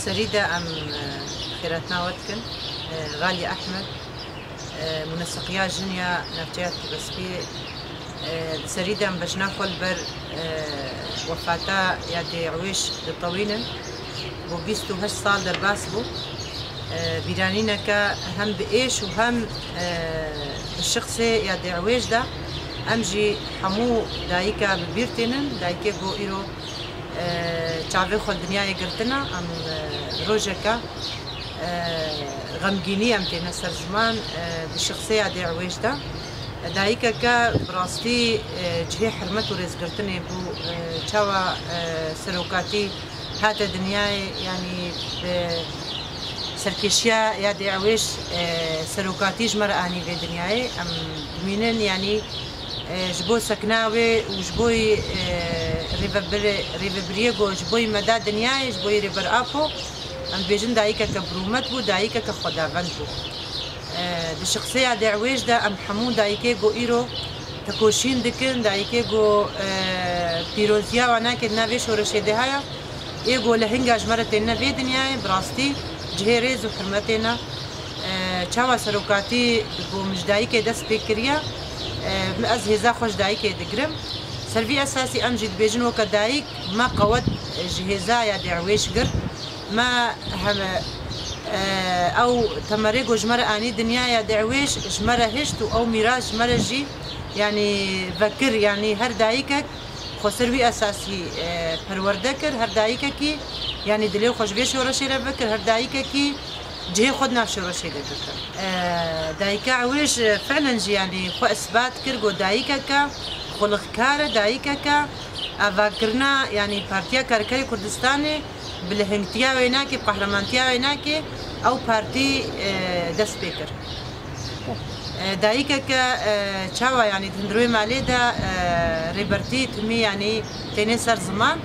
سريدة أم خيراتنا وتكن غالي أحمد منسقيا جنيا نفتيات بسبي سريدة أم بجنا بر وفاتا يادي عويش لطوينن بو 28 سال درباس بو بيرانينا كا هم بإيش وهم الشخصي يادي عويش دا أمجي حمو دايكا ببيرتنن دايكا بو إيرو چاوی خود دنیای گرتنا ام روجکا غمگینی ام تینا سر زمان بشخصی عادی عویش دا دایکا که براستی جهی حرمت و رز گرتنی بو چاوا سروکاتی هات دنیای یعنی سرکشیا عادی عویش سروکاتی جمر آنی به دنیای ام مینن یعنی جبو سكناوي وجبوي ريفبريغو جبوي مدى دنياي جبوي ريبر ابو ام بيجن دايكا كبرومت بو دايكا كخداوند بو الشخصيه دي عويج دا ام حمود دايكا جو ايرو تكوشين دكن دايكا جو بيروزيا وانا كنا في شورشي دهايا ايغو لهنجا جمرتنا في دنياي براستي جهيريز وحرمتنا چاوا سروكاتي بو مجدايكا دس بكريا از هزا خوش دایک دگرم سروی اساسی ام جد بیجن وک دایک ما قوت جهزا یا دعویش گر ما هم او تمرق جمر اني دنيا يا دعويش جمر هشت او ميراج جمر جي يعني فكر يعني هر دايكك خو سروي اساسي پروردكر هر دايكك يعني دلي خوش بيش ورشي فكر هر دايكك جهي خدنا في شورشي دكتور دايكا عويش فعلا جي يعني خو اثبات كرغو دايكا كا خلق كار دايكا كا افاكرنا يعني بارتيا كركري كردستاني بالهنتيا ويناكي قهرمانتيا ويناكي او بارتي دسبيكر دايكا كا تشاوا يعني تندروي مالي دا ريبرتي تمي يعني تاني سر زمان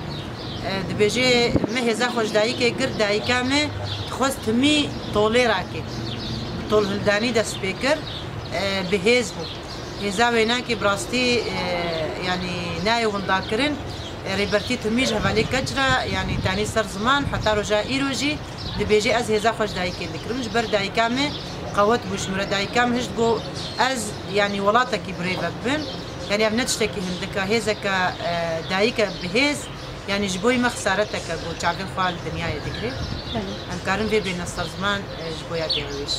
دبيجي مهزا خوش دايكا قر دايكا مي خواست مي طولي راكي طول هلداني دا سبيكر بهيزبو هيزا ويناكي براستي يعني ناي ونداكرن ريبرتي تميج هفالي كجرا يعني تاني سر زمان حتى رجا ايروجي دبيجي از هيزا خوش دايكي دكرمش بر دايكامي قوت بوشمرا دايكام هشت جو از يعني ولاتكي بريفا بن يعني ابنتشتكي هندكا هيزكا دايكا بهيز يعني جبوي مخسارتك جو تعرفين خال الدنيا يدكري أنكارن في بين الصرزمان جبويا ديرويش